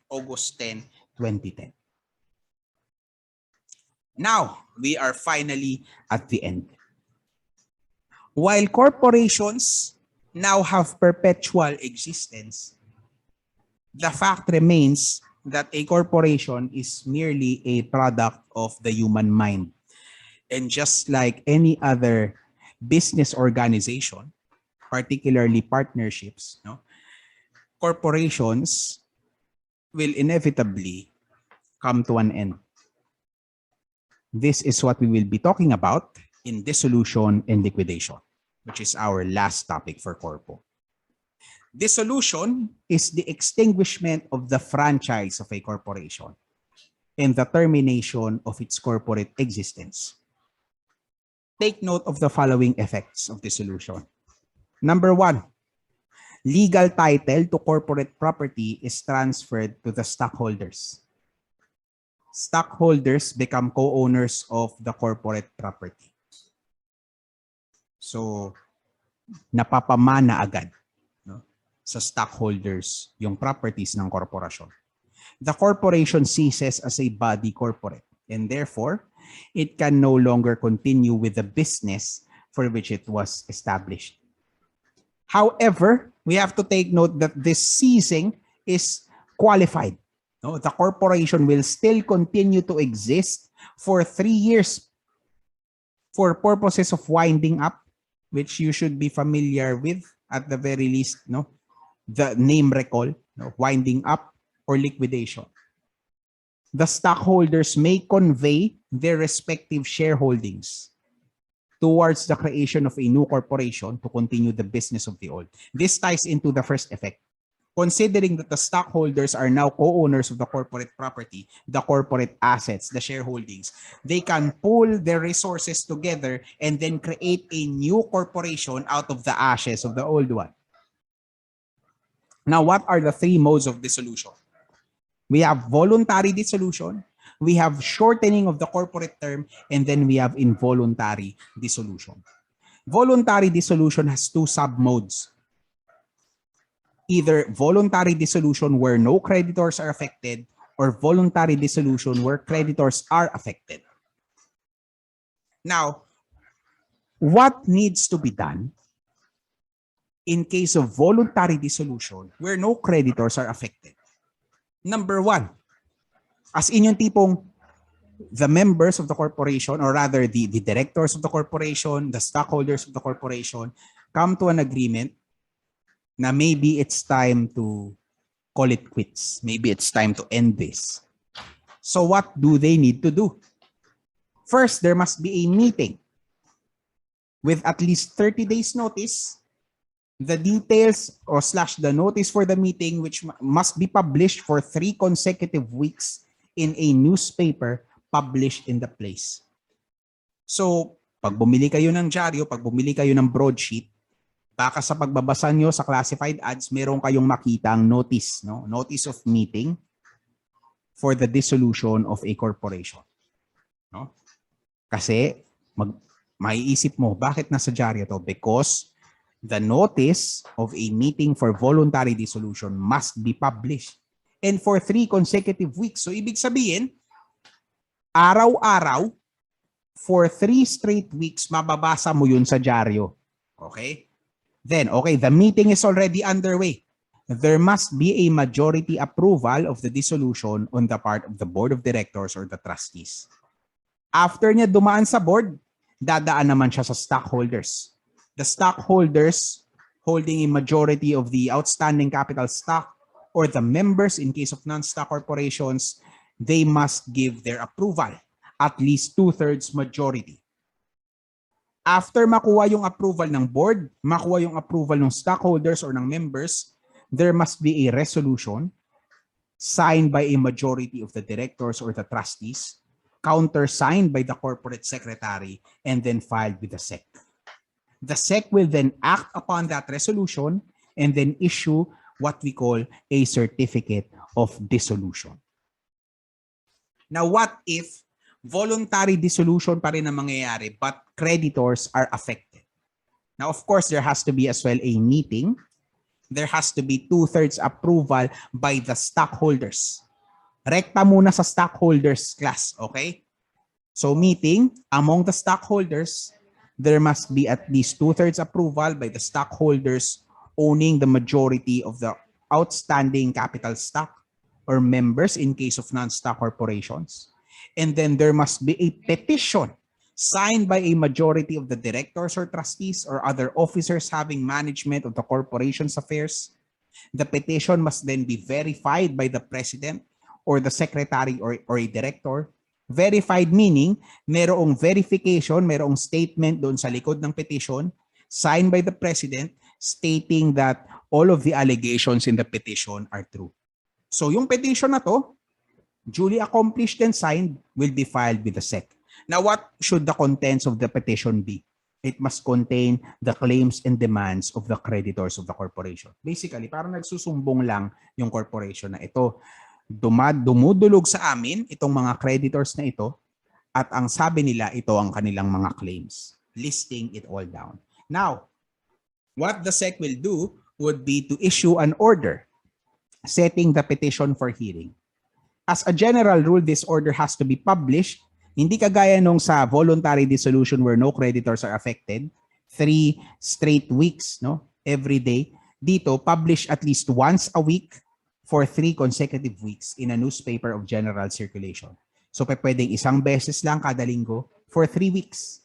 August 10, 2010. Now, we are finally at the end. While corporations now have perpetual existence, the fact remains that a corporation is merely a product of the human mind. And just like any other business organization, particularly partnerships, corporations will inevitably come to an end. This is what we will be talking about in dissolution and liquidation, which is our last topic for Corpo. Dissolution is the extinguishment of the franchise of a corporation and the termination of its corporate existence. Take note of the following effects of dissolution. Number one, legal title to corporate property is transferred to the stockholders. Stockholders become co-owners of the corporate property. So, napapamana agad sa stockholders yung properties ng korporasyon. The corporation ceases as a body corporate and therefore, it can no longer continue with the business for which it was established. However, we have to take note that this ceasing is qualified. The corporation will still continue to exist for 3 years for purposes of winding up, which you should be familiar with at the very least, the name recall, winding up or liquidation. The stockholders may convey their respective shareholdings towards the creation of a new corporation to continue the business of the old. This ties into the first effect. Considering that the stockholders are now co-owners of the corporate property, the corporate assets, the shareholdings, they can pool their resources together and then create a new corporation out of the ashes of the old one. Now, what are the 3 modes of dissolution? We have voluntary dissolution, we have shortening of the corporate term, and then we have involuntary dissolution. Voluntary dissolution has 2 sub-modes. Either voluntary dissolution where no creditors are affected or voluntary dissolution where creditors are affected. Now, what needs to be done in case of voluntary dissolution where no creditors are affected? Number 1, as in yung tipong the members of the corporation, or rather the directors of the corporation, the stockholders of the corporation, come to an agreement na maybe it's time to call it quits. Maybe it's time to end this. So what do they need to do? First, there must be a meeting with at least 30 days notice. The details or / the notice for the meeting, which must be published for 3 consecutive weeks in a newspaper published in the place. So, pag bumili kayo ng dyaryo, pag bumili kayo ng broadsheet, baka sa pagbabasa nyo sa classified ads, meron kayong makita ang notice, notice of meeting for the dissolution of a corporation. Kasi, maiisip mo, bakit nasa dyaryo to? Because the notice of a meeting for voluntary dissolution must be published. And for 3 consecutive weeks. So, ibig sabihin, araw-araw, for 3 straight weeks, mababasa mo yun sa dyaryo. Okay? Then, okay, the meeting is already underway. There must be a majority approval of the dissolution on the part of the board of directors or the trustees. After niya dumaan sa board, dadaan naman siya sa stockholders. The stockholders holding a majority of the outstanding capital stock or the members in case of non-stock corporations, they must give their approval, at least 2/3 majority. After makuha yung approval ng board, makuha yung approval ng stockholders or ng members, there must be a resolution signed by a majority of the directors or the trustees, countersigned by the corporate secretary, and then filed with the SEC. The SEC will then act upon that resolution and then issue what we call a certificate of dissolution. Now, what if voluntary dissolution pa rin ang mangyayari but creditors are affected? Now, of course, there has to be as well a meeting there has to be 2/3 approval by the stockholders. Rekta muna sa stockholders class, okay? So meeting among the stockholders, there must be at least 2/3 approval by the stockholders owning the majority of the outstanding capital stock or members in case of non-stock corporations. And then there must be a petition signed by a majority of the directors or trustees or other officers having management of the corporation's affairs. The petition must then be verified by the president or the secretary or a director. Verified meaning, merong verification, merong statement doon sa likod ng petition signed by the president stating that all of the allegations in the petition are true. So yung petition na to, duly accomplished and signed, will be filed with the SEC. Now, what should the contents of the petition be? It must contain the claims and demands of the creditors of the corporation. Basically, parang nagsusumbong lang yung corporation na ito. Dumudulog sa amin itong mga creditors na ito at ang sabi nila, ito ang kanilang mga claims. Listing it all down. Now, what the SEC will do would be to issue an order setting the petition for hearing. As a general rule, this order has to be published. Hindi kagaya nung sa voluntary dissolution where no creditors are affected, 3 straight weeks, no, every day. Dito, publish at least once a week for 3 consecutive weeks in a newspaper of general circulation. So, pwedeng isang beses lang kada linggo for 3 weeks.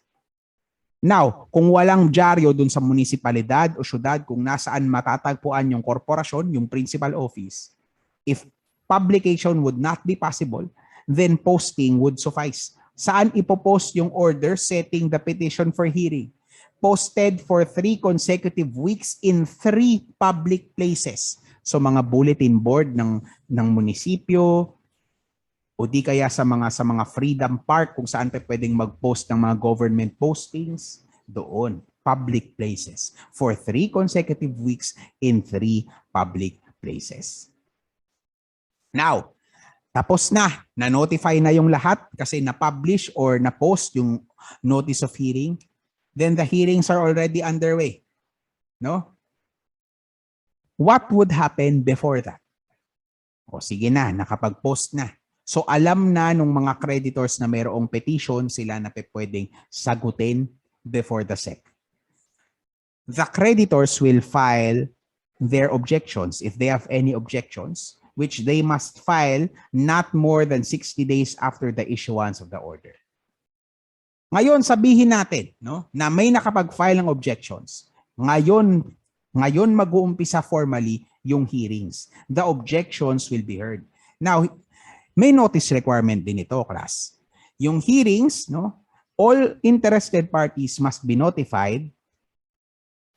Now, kung walang dyaryo dun sa munisipalidad o syudad kung nasaan matatagpuan yung korporasyon, yung principal office, if publication would not be possible, then posting would suffice. Saan ipopost yung order setting the petition for hearing? Posted for 3 consecutive weeks in 3 public places. So mga bulletin board ng munisipyo o di kaya sa mga Freedom Park kung saan pwedeng mag-post ng mga government postings, doon, public places for 3 consecutive weeks in 3 public places. Now, tapos na-notify na yung lahat kasi na-publish or na-post yung notice of hearing, then the hearings are already underway. No? What would happen before that? O sige na, nakapag-post na. So alam na nung mga creditors na mayroong petition sila na pwedeng sagutin before the SEC. The creditors will file their objections if they have any objections, which they must file not more than 60 days after the issuance of the order. Ngayon, sabihin natin, no, na may nakapag-file ng objections. Ngayon mag-uumpisa formally yung hearings. The objections will be heard. Now, may notice requirement din ito, class. Yung hearings, no, all interested parties must be notified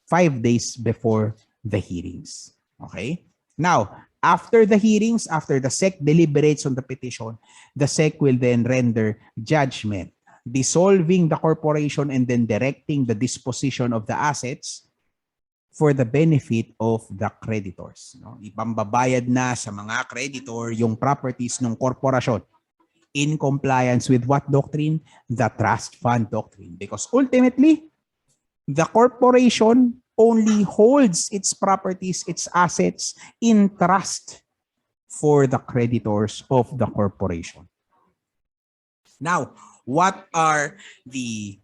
5 days before the hearings. Okay? Now, after the hearings, after the SEC deliberates on the petition, the SEC will then render judgment, dissolving the corporation and then directing the disposition of the assets for the benefit of the creditors. No? Ipambabayad na sa mga creditor yung properties ng korporasyon in compliance with what doctrine? The trust fund doctrine. Because ultimately, the corporation only holds its properties, its assets in trust for the creditors of the corporation. Now, what are the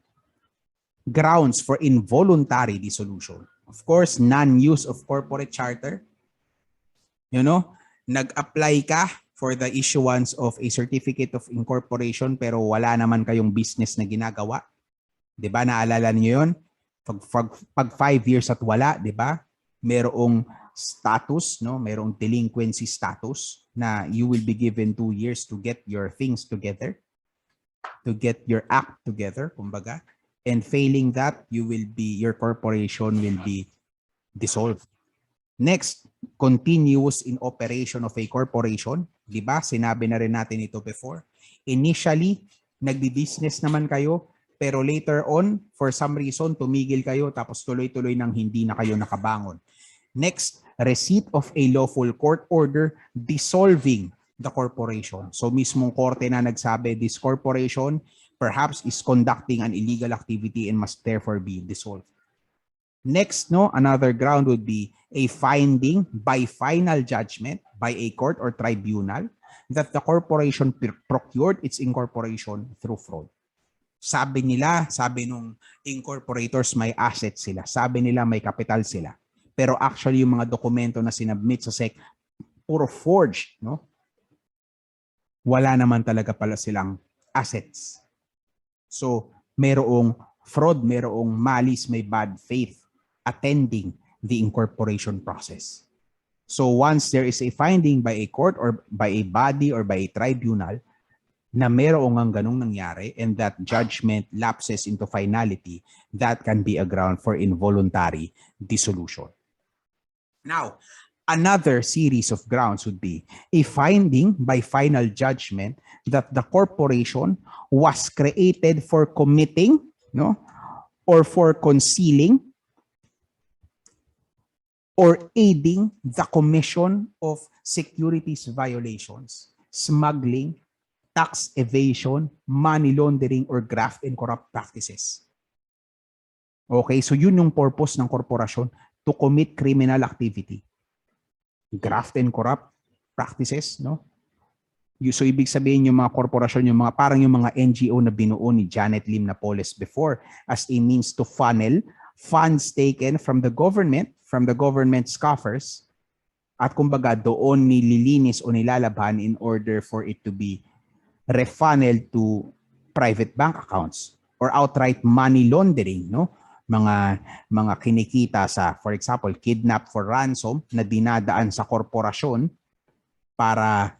grounds for involuntary dissolution? Of course, non-use of corporate charter. You know, nag-apply ka for the issuance of a certificate of incorporation pero wala naman kayong business na ginagawa. 'Di ba? Naalala niyo 'yon? Pag 5 years at wala, 'di ba? Merong status, no? Merong delinquency status na you will be given 2 years to get your things together, to get your act together, kumbaga. And failing that, your corporation will be dissolved. Next, continuous in operation of a corporation. Di ba? Sinabi na rin natin ito before. Initially, nagbi-business naman kayo, pero later on, for some reason, tumigil kayo, tapos tuloy-tuloy nang hindi na kayo nakabangon. Next, receipt of a lawful court order dissolving the corporation. So mismong korte na nagsabi, this corporation perhaps is conducting an illegal activity and must therefore be dissolved. Next, no, another ground would be a finding by final judgment by a court or tribunal that the corporation procured its incorporation through fraud. Sabi nila, sabi nung incorporators may assets sila. Sabi nila may capital sila. Pero actually yung mga dokumento na sinubmit sa SEC, puro forged, no? Wala naman talaga pala silang assets. So, merong fraud, merong malice, may bad faith attending the incorporation process. So once there is a finding by a court or by a body or by a tribunal na merong ang ganung nangyari and that judgment lapses into finality, that can be a ground for involuntary dissolution. Now, another series of grounds would be a finding by final judgment that the corporation was created for committing, no, or for concealing or aiding the commission of securities violations, smuggling, tax evasion, money laundering, or graft and corrupt practices. Okay, so yun yung purpose ng korporasyon, to commit criminal activity. Graft and corrupt practices, no? So ibig sabihin yung mga korporasyon, yung mga parang yung mga NGO na binuo ni Janet Lim Napoles before as a means to funnel funds taken from the government's coffers, at kumbaga doon nililinis o nilalabhan in order for it to be refunneled to private bank accounts or outright money laundering, no? Mga kinikita sa, for example, kidnap for ransom na dinadaan sa korporasyon para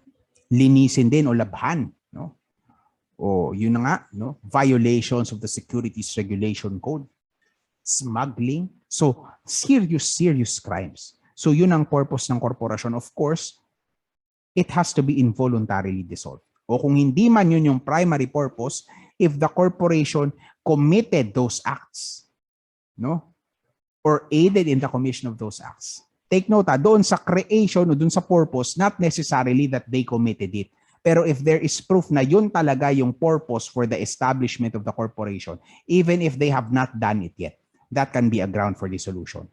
linisin din o labhan, no? O yun na nga, no? Violations of the Securities Regulation Code, smuggling. So, serious crimes. So, yun ang purpose ng korporasyon. Of course, it has to be involuntarily dissolved. O kung hindi man yun yung primary purpose, if the corporation committed those acts, no? Or aided in the commission of those acts. Take note, doon sa creation o doon sa purpose, not necessarily that they committed it. Pero if there is proof na yun talaga yung purpose for the establishment of the corporation, even if they have not done it yet, that can be a ground for dissolution.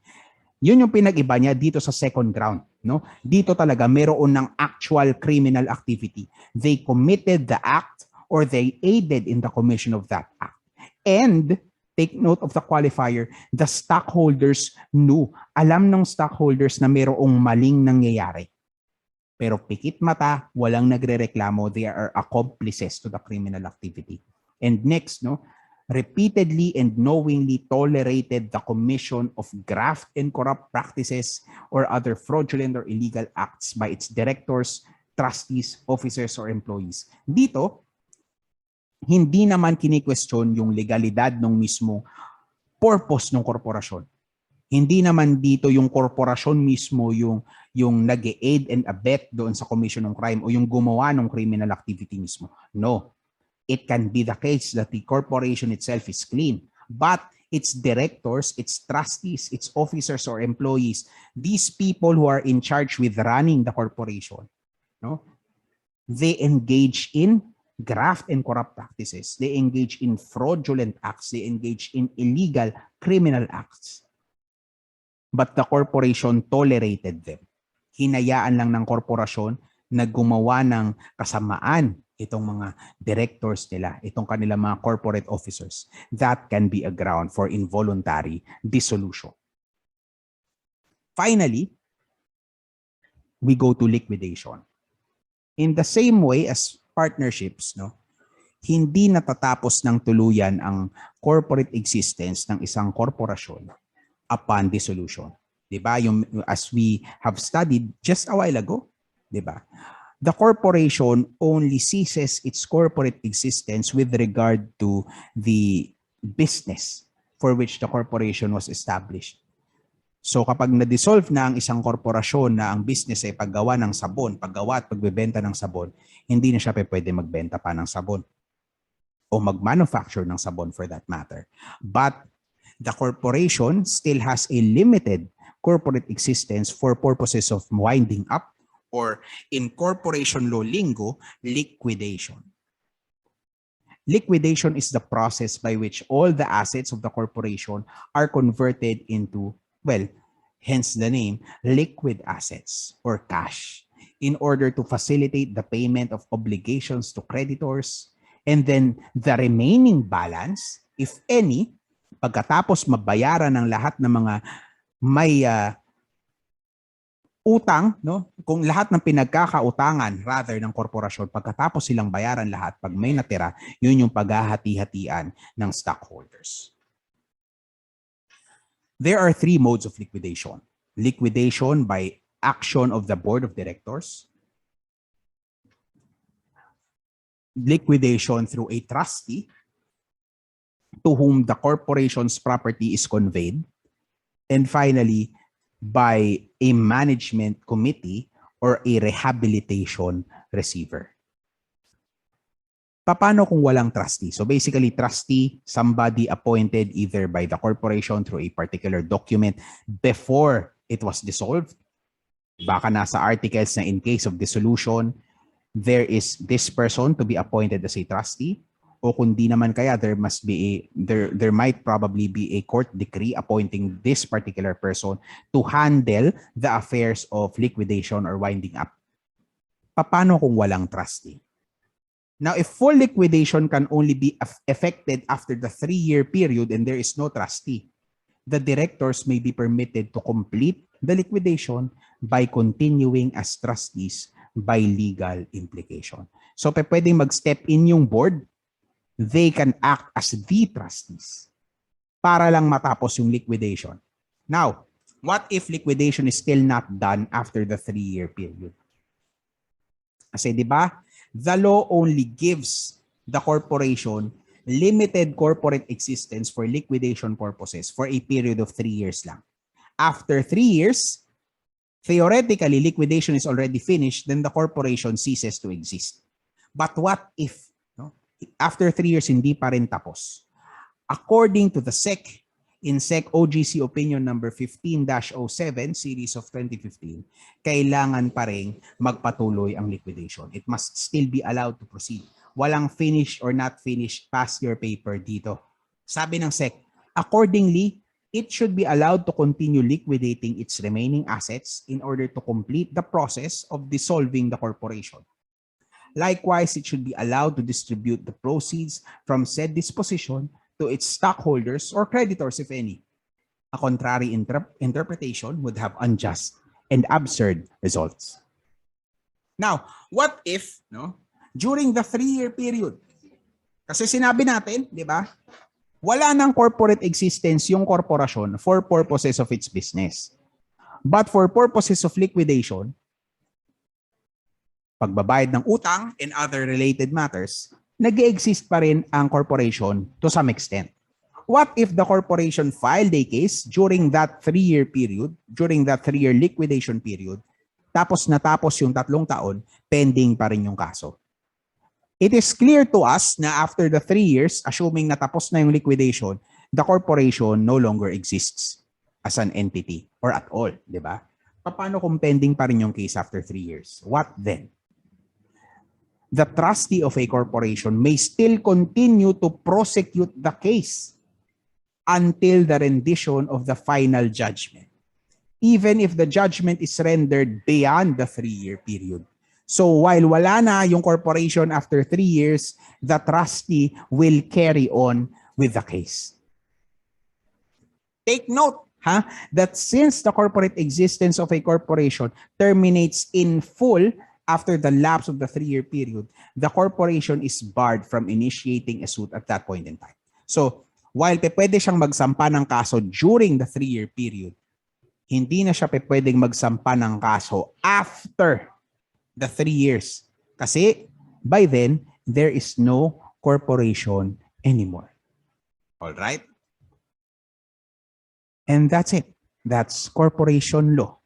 Yun yung pinag-iba niya dito sa second ground, no? Dito talaga meron ng actual criminal activity. They committed the act or they aided in the commission of that act. And take note of the qualifier, the stockholders knew. Alam ng stockholders na merong maling nangyayari. Pero pikit mata, walang nagrereklamo, they are accomplices to the criminal activity. And next, no, repeatedly and knowingly tolerated the commission of graft and corrupt practices or other fraudulent or illegal acts by its directors, trustees, officers, or employees. Dito, hindi naman kini-question yung legalidad ng mismong purpose ng korporasyon. Hindi naman dito yung korporasyon mismo yung nag-aid and abet doon sa commission ng crime o yung gumawa ng criminal activity mismo. No. It can be the case that the corporation itself is clean, but its directors, its trustees, its officers or employees, these people who are in charge with running the corporation, no, they engage in graft and corrupt practices. They engage in fraudulent acts. They engage in illegal criminal acts. But the corporation tolerated them. Hinayaan lang ng korporasyon na gumawa ng kasamaan itong mga directors nila, itong kanilang mga corporate officers. That can be a ground for involuntary dissolution. Finally, we go to liquidation. In the same way as partnerships, no, hindi natatapos ng tuluyan ang corporate existence ng isang korporasyon upon dissolution. Diba? As we have studied just a while ago, diba? The corporation only ceases its corporate existence with regard to the business for which the corporation was established. So kapag na-dissolve na ang isang korporasyon na ang business ay paggawa ng sabon, paggawa at pagbebenta ng sabon, hindi na siya pwede magbenta pa ng sabon o mag-manufacture ng sabon for that matter. But the corporation still has a limited corporate existence for purposes of winding up, or in corporation law lingo, liquidation. Liquidation is the process by which all the assets of the corporation are converted into, well, hence the name, liquid assets or cash, in order to facilitate the payment of obligations to creditors. And then the remaining balance, if any, pagkatapos mabayaran ng lahat ng mga may utang, no? Kung lahat ng pinagkakautangan rather ng korporasyon, pagkatapos silang bayaran lahat, pag may natira, yun yung paghahati-hatian ng stockholders. There are three modes of liquidation. Liquidation by action of the board of directors, liquidation through a trustee to whom the corporation's property is conveyed, and finally, by a management committee or a rehabilitation receiver. Paano kung walang trustee? So basically, trustee, somebody appointed either by the corporation through a particular document before it was dissolved. Baka nasa articles na in case of dissolution, there is this person to be appointed as a trustee. O kundi naman kaya there might probably be a court decree appointing this particular person to handle the affairs of liquidation or winding up. Paano kung walang trustee? Now, if full liquidation can only be effected after the 3-year period and there is no trustee, the directors may be permitted to complete the liquidation by continuing as trustees by legal implication. So, pwedeng mag-step in yung board. They can act as the trustees para lang matapos yung liquidation. Now, what if liquidation is still not done after the 3-year period? Kasi di ba, the law only gives the corporation limited corporate existence for liquidation purposes for a period of 3 years lang. After 3 years, theoretically, liquidation is already finished, then the corporation ceases to exist. But what if after 3 years, hindi pa rin tapos? According to the SEC, in SEC OGC Opinion number 15-07, series of 2015, kailangan pa rin magpatuloy ang liquidation. It must still be allowed to proceed. Walang finished or not finished past your paper dito. Sabi ng SEC, accordingly, it should be allowed to continue liquidating its remaining assets in order to complete the process of dissolving the corporation. Likewise, it should be allowed to distribute the proceeds from said disposition to its stockholders or creditors, if any. A contrary interpretation would have unjust and absurd results. Now, what if, during the 3-year period, kasi sinabi natin, di ba, wala ng corporate existence yung korporasyon for purposes of its business. But for purposes of liquidation, pagbabayad ng utang and other related matters, nag-exist pa rin ang corporation to some extent. What if the corporation filed a case during that 3-year period, during that 3-year liquidation period, tapos natapos yung 3 taon, pending pa rin yung kaso? It is clear to us na after the 3 years, assuming natapos na yung liquidation, the corporation no longer exists as an entity or at all, di ba? Paano kung pending pa rin yung case after 3 years? What then? The trustee of a corporation may still continue to prosecute the case until the rendition of the final judgment, even if the judgment is rendered beyond the 3-year period. So while wala na yung corporation after 3 years, the trustee will carry on with the case. Take note, that since the corporate existence of a corporation terminates in full after the lapse of the 3-year period, the corporation is barred from initiating a suit at that point in time. So, while pwede siyang magsampa ng kaso during the 3-year period, hindi na siya pwedeng magsampa ng kaso after the 3 years. Kasi, by then, there is no corporation anymore. All right? And that's it. That's corporation law.